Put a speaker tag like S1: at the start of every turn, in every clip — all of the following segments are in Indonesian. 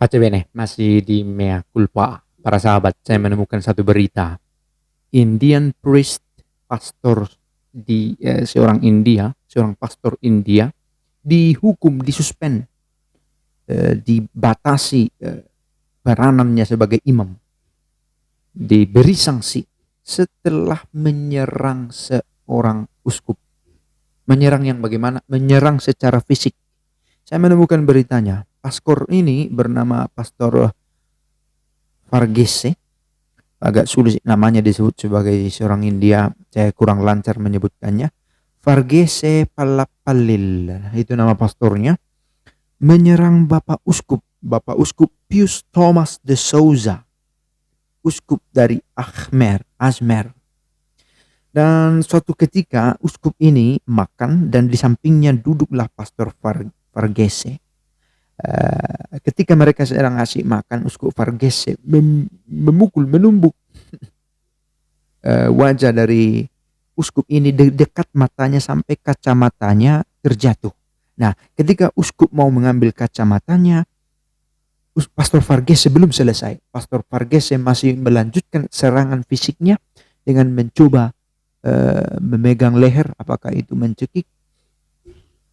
S1: Pace bene, masih di mea culpa. Para sahabat, saya menemukan satu berita. Indian priest, pastor seorang India, seorang pastor India, dihukum, disuspend, dibatasi peranannya sebagai imam, diberi sanksi setelah menyerang seorang uskup. Menyerang yang bagaimana? Menyerang secara fisik. Saya menemukan beritanya. Pastor ini bernama Pastor Fargese. Agak sulit namanya disebut sebagai seorang India. Saya kurang lancar menyebutkannya. Fargese Palapalil. Itu nama pastornya. Menyerang Bapak Uskup Pius Thomas de Souza. Uskup dari Azmer. Dan suatu ketika uskup ini makan dan di sampingnya duduklah Pastor Fargese. Ketika mereka sedang asik makan, uskup Fargese menumbuk wajah dari uskup ini dekat matanya sampai kacamatanya terjatuh. Nah, ketika uskup mau mengambil kacamatanya, Pastor Fargese belum selesai. Pastor Fargese masih melanjutkan serangan fisiknya dengan mencoba memegang leher, apakah itu mencekik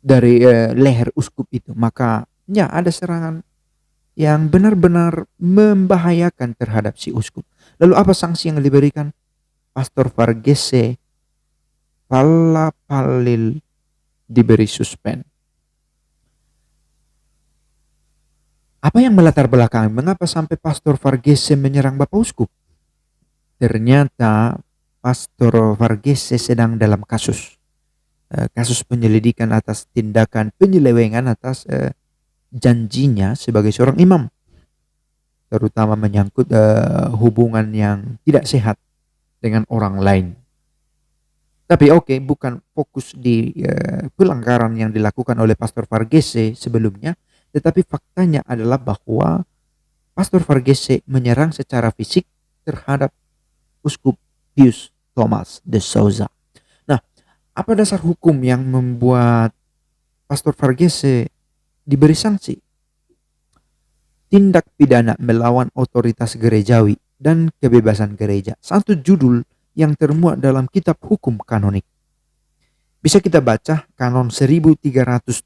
S1: dari leher uskup itu. Maka ya ada serangan yang benar-benar membahayakan terhadap si uskup. Lalu apa sanksi yang diberikan? Pastor Fargese Palapalil diberi suspend. Apa yang melatar belakangi? Mengapa sampai Pastor Fargese menyerang Bapak Uskup? Ternyata Pastor Fargese sedang dalam kasus penyelidikan atas tindakan penyelewengan atas janjinya sebagai seorang imam, terutama menyangkut hubungan yang tidak sehat dengan orang lain. Tapi bukan fokus di pelanggaran yang dilakukan oleh Pastor Fargese sebelumnya, tetapi faktanya adalah bahwa Pastor Fargese menyerang secara fisik terhadap Uskup Pius Thomas de Souza. Nah, apa dasar hukum yang membuat Pastor Fargese diberi sanksi? Tindak pidana melawan otoritas gerejawi dan kebebasan gereja. Satu judul yang termuat dalam kitab hukum kanonik. Bisa kita baca kanon 1370.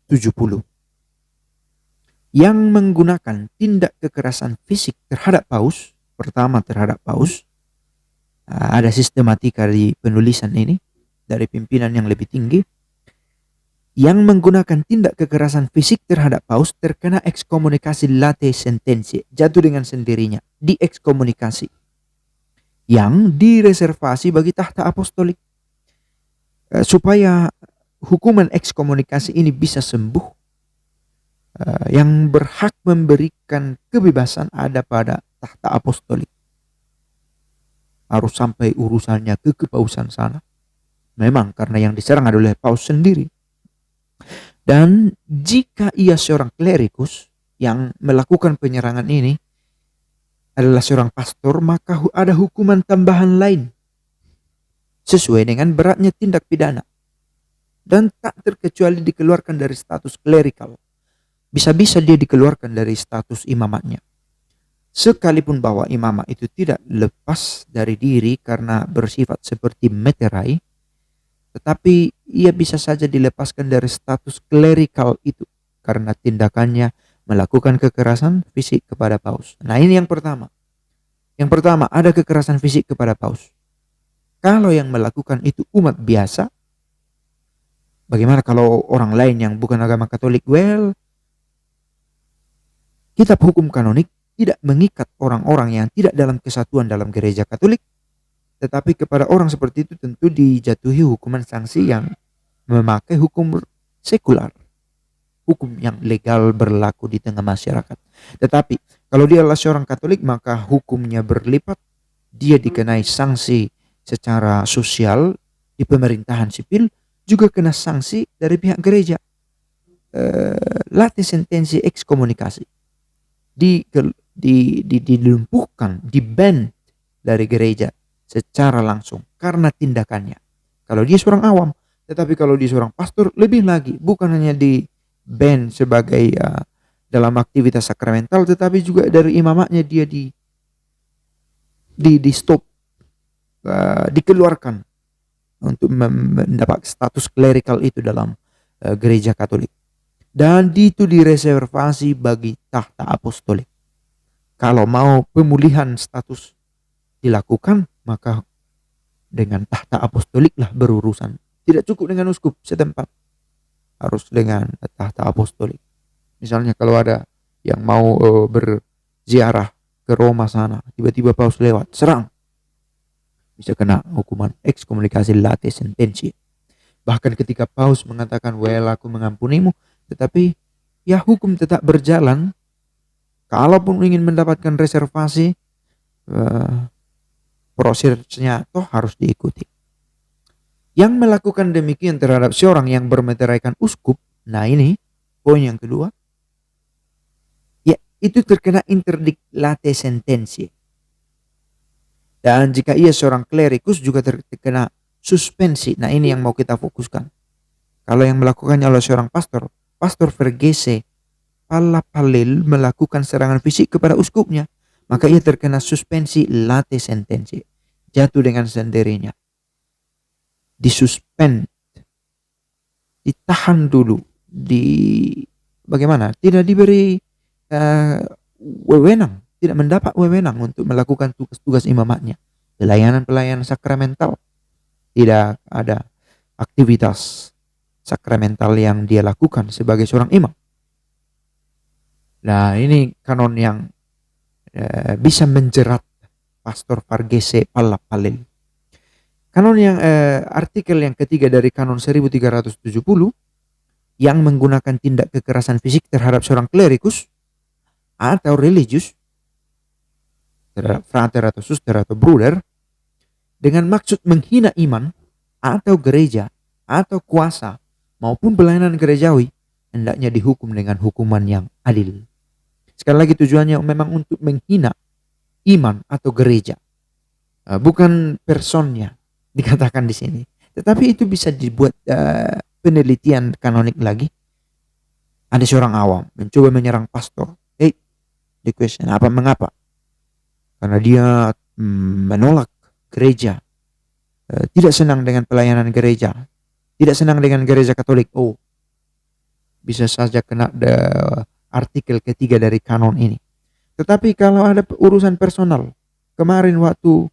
S1: Yang menggunakan tindak kekerasan fisik terhadap paus. Pertama terhadap paus. Ada sistematika di penulisan ini dari pimpinan yang lebih tinggi. Yang menggunakan tindak kekerasan fisik terhadap paus terkena ekskomunikasi late sentensi, jatuh dengan sendirinya, diekskomunikasi, yang direservasi bagi tahta apostolik. Supaya hukuman ekskomunikasi ini bisa sembuh, yang berhak memberikan kebebasan ada pada tahta apostolik. Harus sampai urusannya ke kepausan sana. Memang karena yang diserang adalah paus sendiri. Dan jika ia seorang klerikus yang melakukan penyerangan ini adalah seorang pastor, maka ada hukuman tambahan lain sesuai dengan beratnya tindak pidana dan tak terkecuali dikeluarkan dari status klerikal. Bisa-bisa dia dikeluarkan dari status imamatnya. Sekalipun bahwa imamat itu tidak lepas dari diri karena bersifat seperti meterai, tetapi ia bisa saja dilepaskan dari status klerikal itu karena tindakannya melakukan kekerasan fisik kepada paus. Nah, ini yang pertama. Yang pertama, ada kekerasan fisik kepada paus. Kalau yang melakukan itu umat biasa, bagaimana kalau orang lain yang bukan agama Katolik? Well, kitab hukum kanonik tidak mengikat orang-orang yang tidak dalam kesatuan dalam gereja Katolik. Tetapi kepada orang seperti itu tentu dijatuhi hukuman sanksi yang memakai hukum sekular. Hukum yang legal berlaku di tengah masyarakat. Tetapi kalau dia adalah seorang Katolik, maka hukumnya berlipat. Dia dikenai sanksi secara sosial di pemerintahan sipil, juga kena sanksi dari pihak gereja. Late sentensi ekskomunikasi. Dilumpuhkan, di-ban dari gereja secara langsung karena tindakannya. Kalau dia seorang awam, tetapi kalau dia seorang pastor lebih lagi, bukan hanya di ban sebagai dalam aktivitas sakramental, tetapi juga dari imamatnya dia di stop, dikeluarkan untuk mendapat status klerikal itu dalam gereja Katolik. Dan itu direservasi bagi tahta apostolik. Kalau mau pemulihan status dilakukan, maka dengan tahta apostolik lah berurusan. Tidak cukup dengan uskup setempat, harus dengan tahta apostolik. Misalnya kalau ada yang mau berziarah ke Roma sana, tiba-tiba paus lewat, serang, bisa kena hukuman ekskomunikasi late sentensi. Bahkan ketika paus mengatakan, well aku mengampunimu, tetapi ya hukum tetap berjalan. Kalaupun ingin mendapatkan reservasi, prosesnya toh harus diikuti. Yang melakukan demikian terhadap seorang yang bermeteraikan uskup, nah ini poin yang kedua, ya itu terkena interdikt late sentensi. Dan jika ia seorang klerikus juga terkena suspensi. Nah ini yang mau kita fokuskan. Kalau yang melakukannya oleh seorang pastor, Pastor Vergese Pallapallil melakukan serangan fisik kepada uskupnya, maka ia terkena suspensi late sentensi, jatuh dengan sendirinya, disuspend, ditahan dulu, bagaimana? Tidak diberi wewenang, tidak mendapat wewenang untuk melakukan tugas-tugas imamatnya, pelayanan-pelayanan sakramental, tidak ada aktivitas sakramental yang dia lakukan sebagai seorang imam. Nah ini kanon yang bisa menjerat Pastor Vergese Pallapallil. Kanon yang artikel yang ketiga dari kanon 1370 yang menggunakan tindak kekerasan fisik terhadap seorang klerikus atau religius, terhadap frater atau suster atau bruder, dengan maksud menghina iman atau gereja atau kuasa maupun pelayanan gerejawi, hendaknya dihukum dengan hukuman yang adil. Sekali lagi tujuannya memang untuk menghina iman atau gereja, bukan personnya dikatakan di sini. Tetapi itu bisa dibuat penelitian kanonik lagi. Ada seorang awam mencoba menyerang pastor. The question, mengapa? Karena dia menolak gereja, tidak senang dengan pelayanan gereja, tidak senang dengan gereja Katolik. Oh, bisa saja kena artikel ketiga dari kanon ini. Tetapi kalau ada urusan personal, kemarin waktu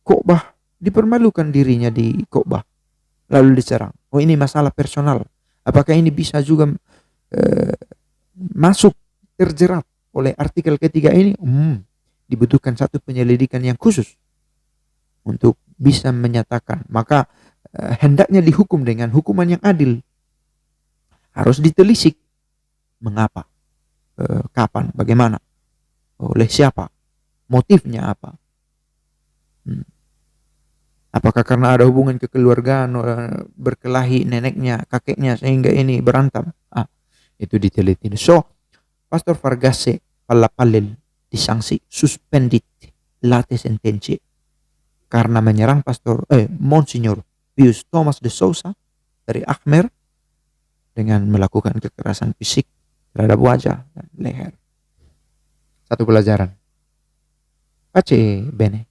S1: khotbah dipermalukan dirinya di khotbah, lalu diserang. Oh ini masalah personal. Apakah ini bisa juga masuk terjerat oleh artikel ketiga ini? Dibutuhkan satu penyelidikan yang khusus untuk bisa menyatakan. Maka hendaknya dihukum dengan hukuman yang adil. Harus ditelisik. Mengapa? Kapan? Bagaimana? Oleh siapa? Motifnya apa? Apakah karena ada hubungan kekeluargaan, berkelahi neneknya, kakeknya sehingga ini berantem? Itu diteliti. So, Pastor Vergese Pallapallil disanksi suspended late sentensi karena menyerang Monsignor Pius Thomas de Souza dari Akhmer dengan melakukan kekerasan fisik terhadap wajah dan leher. Satu pelajaran. Pace bene.